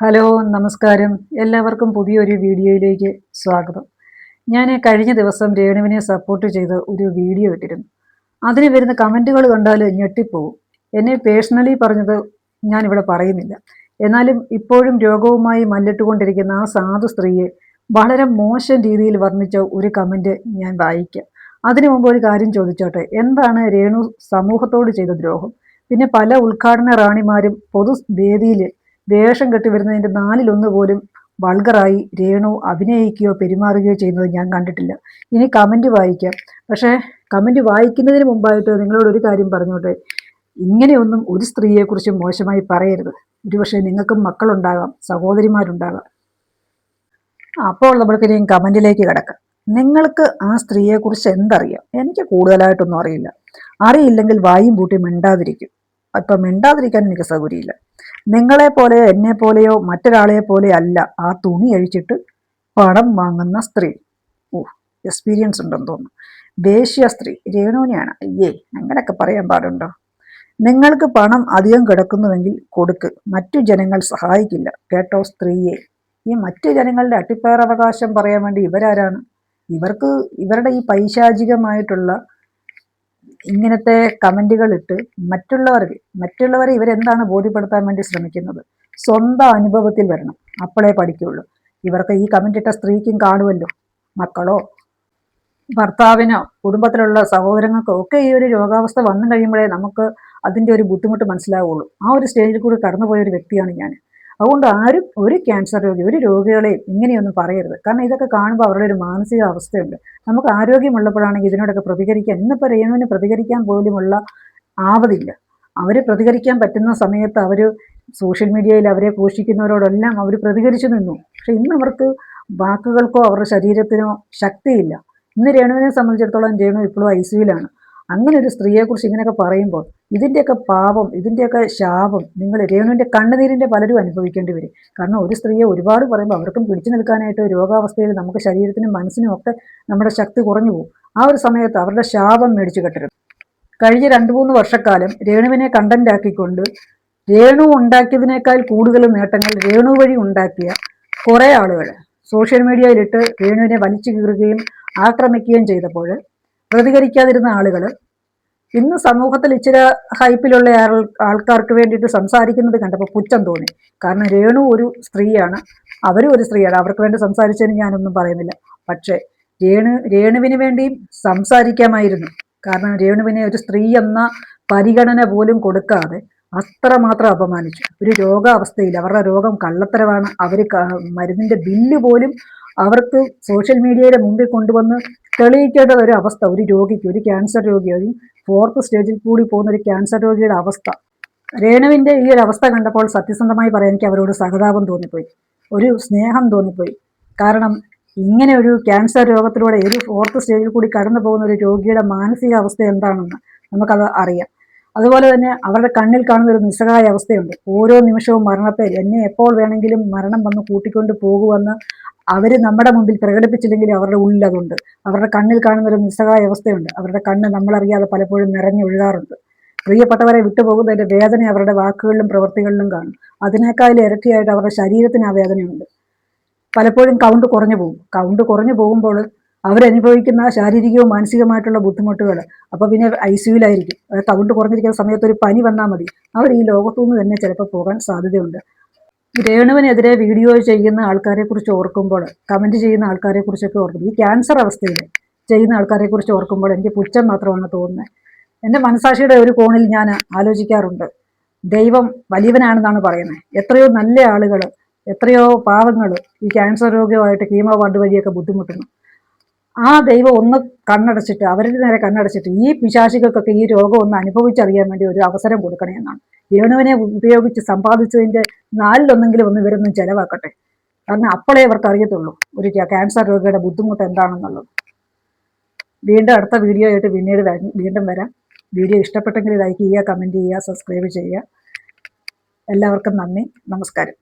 Hello, നമസ്കാരം. എല്ലാവർക്കും പുതിയൊരു വീഡിയോയിലേക്ക് സ്വാഗതം. ഞാൻ കഴിഞ്ഞ ദിവസം രേണുവിനെ സപ്പോർട്ട് ചെയ്ത് ഒരു വീഡിയോ ഇട്ടിരുന്നു. അതിന് വരുന്ന കമൻറ്റുകൾ കണ്ടാൽ ഞെട്ടിപ്പോവും. എന്നെ പേഴ്സണലി പറഞ്ഞത് ഞാനിവിടെ പറയുന്നില്ല. എന്നാലും ഇപ്പോഴും രോഗവുമായി മല്ലിട്ടുകൊണ്ടിരിക്കുന്ന ആ സാധു സ്ത്രീയെ വളരെ മോശം രീതിയിൽ വർണ്ണിച്ച ഒരു കമൻറ്റ് ഞാൻ വായിക്കാം. അതിനു മുമ്പ് ഒരു കാര്യം ചോദിച്ചോട്ടെ, എന്താണ് രേണു സമൂഹത്തോട് ചെയ്ത ദ്രോഹം? പിന്നെ പല ഉദ്ഘാടന റാണിമാരും പൊതുവേദിയിൽ വേഷം കെട്ടി വരുന്നതിൻ്റെ 1/4 പോലും വൾഗറായി രേണു അഭിനയിക്കുകയോ പെരുമാറുകയോ ചെയ്യുന്നത് ഞാൻ കണ്ടിട്ടില്ല. ഇനി കമൻറ്റ് വായിക്കാം. പക്ഷേ കമൻറ്റ് വായിക്കുന്നതിന് മുമ്പായിട്ട് നിങ്ങളോട് ഒരു കാര്യം പറഞ്ഞോട്ടെ, ഇങ്ങനെയൊന്നും ഒരു സ്ത്രീയെക്കുറിച്ച് മോശമായി പറയരുത്. ഒരുപക്ഷെ നിങ്ങൾക്കും മക്കളുണ്ടാകാം, സഹോദരിമാരുണ്ടാകാം. അപ്പോൾ നമ്മൾക്ക് ഇനിയും കമൻറ്റിലേക്ക് കിടക്കാം. നിങ്ങൾക്ക് ആ സ്ത്രീയെക്കുറിച്ച് എന്തറിയാം? എനിക്ക് കൂടുതലായിട്ടൊന്നും അറിയില്ല. അറിയില്ലെങ്കിൽ വായും പൂട്ടി മിണ്ടാതിരിക്കും. അപ്പം മിണ്ടാതിരിക്കാൻ എനിക്ക് സൗകര്യമില്ല. നിങ്ങളെ പോലെയോ എന്നെ പോലെയോ മറ്റൊരാളെ പോലെ അല്ല ആ തുണി അഴിച്ചിട്ട് പണം വാങ്ങുന്ന സ്ത്രീ. എക്സ്പീരിയൻസ് ഉണ്ടെന്ന് തോന്നുന്നു. വേശ്യ സ്ത്രീ രേണുവിനെയാണ്. അയ്യേ, അങ്ങനെയൊക്കെ പറയാൻ പാടുണ്ടോ? നിങ്ങൾക്ക് പണം അധികം കിടക്കുന്നുവെങ്കിൽ കൊടുക്ക്. മറ്റു ജനങ്ങൾ സഹായിക്കില്ല കേട്ടോ സ്ത്രീയെ. ഈ മറ്റു ജനങ്ങളുടെ അട്ടിപ്പേറവകാശം പറയാൻ വേണ്ടി ഇവരാരാണ്? ഇവരുടെ ഈ പൈശാചികമായിട്ടുള്ള ഇങ്ങനത്തെ കമൻറ്റുകൾ ഇട്ട് മറ്റുള്ളവരെ ഇവരെന്താണ് ബോധ്യപ്പെടുത്താൻ വേണ്ടി ശ്രമിക്കുന്നത്? സ്വന്തം അനുഭവത്തിൽ വരണം, അപ്പോഴേ പഠിക്കുള്ളൂ. ഇവർക്ക് ഈ കമൻ്റ് ഇട്ട സ്ത്രീക്കും കാണുമല്ലോ, മക്കളോ ഭർത്താവിനോ കുടുംബത്തിലുള്ള സഹോദരങ്ങൾക്കോ ഒക്കെ ഈ ഒരു രോഗാവസ്ഥ വന്നു കഴിയുമ്പോഴേ നമുക്ക് അതിൻ്റെ ഒരു ബുദ്ധിമുട്ട് മനസ്സിലാവുള്ളൂ. ആ ഒരു സ്റ്റേജിൽ കൂടി കടന്നുപോയ ഒരു വ്യക്തിയാണ് ഞാൻ. അതുകൊണ്ട് ആരും ഒരു ക്യാൻസർ രോഗി, ഒരു രോഗികളെയും ഇങ്ങനെയൊന്നും പറയരുത്. കാരണം ഇതൊക്കെ കാണുമ്പോൾ അവരുടെ ഒരു മാനസിക അവസ്ഥയുണ്ട്. നമുക്ക് ആരോഗ്യമുള്ളപ്പോഴാണെങ്കിൽ ഇതിനോടൊക്കെ പ്രതികരിക്കാൻ, ഇന്നിപ്പോൾ രേണുവിന് പ്രതികരിക്കാൻ പോലുമുള്ള ആവതില്ല. അവർ പ്രതികരിക്കാൻ പറ്റുന്ന സമയത്ത് അവർ സോഷ്യൽ മീഡിയയിൽ അവരെ പോഷിക്കുന്നവരോടെല്ലാം അവർ പ്രതികരിച്ചു നിന്നു. പക്ഷെ ഇന്ന് അവർക്ക് വാക്കുകൾക്കോ അവരുടെ ശരീരത്തിനോ ശക്തിയില്ല. ഇന്ന് രേണുവിനെ സംബന്ധിച്ചിടത്തോളം രേണു ഇപ്പോഴും ICUവിലാണ്. അങ്ങനെ ഒരു സ്ത്രീയെക്കുറിച്ച് ഇങ്ങനെയൊക്കെ പറയുമ്പോൾ ഇതിൻ്റെയൊക്കെ പാപം, ഇതിൻ്റെയൊക്കെ ശാപം നിങ്ങൾ രേണുവിൻ്റെ കണ്ണുനീരിൻ്റെ പലരും അനുഭവിക്കേണ്ടി വരും. കാരണം ഒരു സ്ത്രീയെ ഒരുപാട് പറയുമ്പോൾ അവർക്കും പിടിച്ചു നിൽക്കാനായിട്ട് രോഗാവസ്ഥയിൽ നമുക്ക് ശരീരത്തിനും മനസ്സിനും ഒക്കെ നമ്മുടെ ശക്തി കുറഞ്ഞു പോകും. ആ ഒരു സമയത്ത് അവരുടെ ശാപം മേടിച്ചു കെട്ടരുത്. കഴിഞ്ഞ 2-3 വർഷക്കാലം രേണുവിനെ കണ്ടന്റാക്കിക്കൊണ്ട് രേണു ഉണ്ടാക്കിയതിനേക്കാൾ കൂടുതൽ നേട്ടങ്ങൾ രേണു വഴി ഉണ്ടാക്കിയ കുറേ ആളുകൾ സോഷ്യൽ മീഡിയയിലിട്ട് രേണുവിനെ വലിച്ചു കീറുകയും ആക്രമിക്കുകയും ചെയ്തപ്പോൾ പ്രതികരിക്കാതിരുന്ന ആളുകൾ ഇന്ന് സമൂഹത്തിൽ ഇച്ചിരി ഹൈപ്പിലുള്ള ആൾക്കാർക്ക് വേണ്ടിയിട്ട് സംസാരിക്കുന്നത് കണ്ടപ്പോൾ പുച്ഛം തോന്നി. കാരണം രേണു ഒരു സ്ത്രീയാണ്, അവരും ഒരു സ്ത്രീയാണ്. അവർക്ക് വേണ്ടി സംസാരിച്ചതിന് ഞാനൊന്നും പറയുന്നില്ല. പക്ഷേ രേണുവിന് വേണ്ടിയും സംസാരിക്കാമായിരുന്നു. കാരണം രേണുവിനെ ഒരു സ്ത്രീ എന്ന പരിഗണന പോലും കൊടുക്കാതെ അത്രമാത്രം അപമാനിച്ചു. ഒരു രോഗാവസ്ഥയിൽ അവരുടെ രോഗം കള്ളത്തരമാണ്, അവർ മരുന്നിൻ്റെ ബില്ല് പോലും അവർക്ക് സോഷ്യൽ മീഡിയയുടെ മുമ്പിൽ കൊണ്ടുവന്ന് തെളിയിക്കേണ്ട ഒരു അവസ്ഥ ഒരു രോഗിക്ക്, ഒരു ക്യാൻസർ രോഗി, ഒരു 4th സ്റ്റേജിൽ കൂടി പോകുന്ന ഒരു ക്യാൻസർ രോഗിയുടെ അവസ്ഥ. രേണുവിൻ്റെ ഈ ഒരു അവസ്ഥ കണ്ടപ്പോൾ സത്യസന്ധമായി പറയാൻ എനിക്ക് അവരോട് സഹതാപം തോന്നിപ്പോയി, ഒരു സ്നേഹം തോന്നിപ്പോയി. കാരണം ഇങ്ങനെ ഒരു ക്യാൻസർ രോഗത്തിലൂടെ ഒരു 4th സ്റ്റേജിൽ കൂടി കടന്നു പോകുന്ന ഒരു രോഗിയുടെ മാനസിക അവസ്ഥ എന്താണെന്ന് നമുക്കത് അറിയാം. അതുപോലെ തന്നെ അവരുടെ കണ്ണിൽ കാണുന്ന ഒരു നിസ്സഹായ അവസ്ഥയുണ്ട്. ഓരോ നിമിഷവും മരണത്തെ, എന്നെ എപ്പോൾ വേണമെങ്കിലും മരണം വന്ന് കൂട്ടിക്കൊണ്ട് പോകുമെന്ന് അവർ നമ്മുടെ മുമ്പിൽ പ്രകടിപ്പിച്ചില്ലെങ്കിൽ അവരുടെ ഉള്ളിൽ അതുണ്ട്. അവരുടെ കണ്ണിൽ കാണുന്ന ഒരു നിസ്സഹായ അവസ്ഥയുണ്ട്. അവരുടെ കണ്ണ് നമ്മളറിയാതെ പലപ്പോഴും നിറഞ്ഞൊഴുകാറുണ്ട്. പ്രിയപ്പെട്ടവരെ വിട്ടുപോകുന്നതിൻ്റെ വേദന അവരുടെ വാക്കുകളിലും പ്രവൃത്തികളിലും കാണും. അതിനേക്കാളും ഇരട്ടിയായിട്ട് അവരുടെ ശരീരത്തിന് ആ വേദനയുണ്ട്. പലപ്പോഴും കൗണ്ട് കുറഞ്ഞു പോകുമ്പോൾ അവരനുഭവിക്കുന്ന ശാരീരികവും മാനസികമായിട്ടുള്ള ബുദ്ധിമുട്ടുകൾ. അപ്പോൾ പിന്നെ ICUവിലായിരിക്കും. കൗണ്ട് കുറഞ്ഞിരിക്കുന്ന സമയത്ത് ഒരു പനി വന്നാൽ മതി, അവർ ഈ ലോകത്തുനിന്ന് തന്നെ ചിലപ്പോൾ പോകാൻ സാധ്യതയുണ്ട്. രേണുവിനെതിരെ വീഡിയോ ചെയ്യുന്ന ആൾക്കാരെ കുറിച്ച് ഓർക്കുമ്പോൾ, കമൻറ്റ് ചെയ്യുന്ന ആൾക്കാരെ കുറിച്ചൊക്കെ ഓർക്കുമ്പോൾ, ഈ ക്യാൻസർ അവസ്ഥയിൽ ചെയ്യുന്ന ആൾക്കാരെ കുറിച്ച് ഓർക്കുമ്പോൾ എനിക്ക് പുച്ഛം മാത്രമാണ് തോന്നുന്നത്. എൻ്റെ മനസാക്ഷിയുടെ ഒരു കോണിൽ ഞാൻ ആലോചിക്കാറുണ്ട്, ദൈവം വലിയവനാണെന്നാണ് പറയുന്നത്. എത്രയോ നല്ല ആളുകൾ, എത്രയോ പാവങ്ങൾ ഈ ക്യാൻസർ രോഗമായിട്ട് കീമോ ഫണ്ട് വഴിയൊക്കെ ബുദ്ധിമുട്ടുന്നു. ആ ദൈവം ഒന്ന് കണ്ണടച്ചിട്ട്, അവരുടെ നേരെ കണ്ണടച്ചിട്ട് ഈ പിശാചികൾക്കൊക്കെ ഈ രോഗം ഒന്ന് അനുഭവിച്ചറിയാൻ വേണ്ടി ഒരു അവസരം കൊടുക്കണേ എന്നാണ്. രേണുവിനെ ഉപയോഗിച്ച് സമ്പാദിച്ചതിൻ്റെ 1/4 ഒന്ന് ഇവരൊന്നും ചിലവാക്കട്ടെ. കാരണം അപ്പോഴേ അവർക്ക് അറിയത്തുള്ളൂ ഒരു ക്യാൻസർ രോഗിയുടെ ബുദ്ധിമുട്ട് എന്താണെന്നുള്ളത്. വീണ്ടും അടുത്ത വീഡിയോ ആയിട്ട് വീണ്ടും വരാം. വീഡിയോ ഇഷ്ടപ്പെട്ടെങ്കിൽ ലൈക്ക് ചെയ്യുക, കമൻറ്റ് ചെയ്യുക, സബ്സ്ക്രൈബ് ചെയ്യുക. എല്ലാവർക്കും നന്ദി, നമസ്കാരം.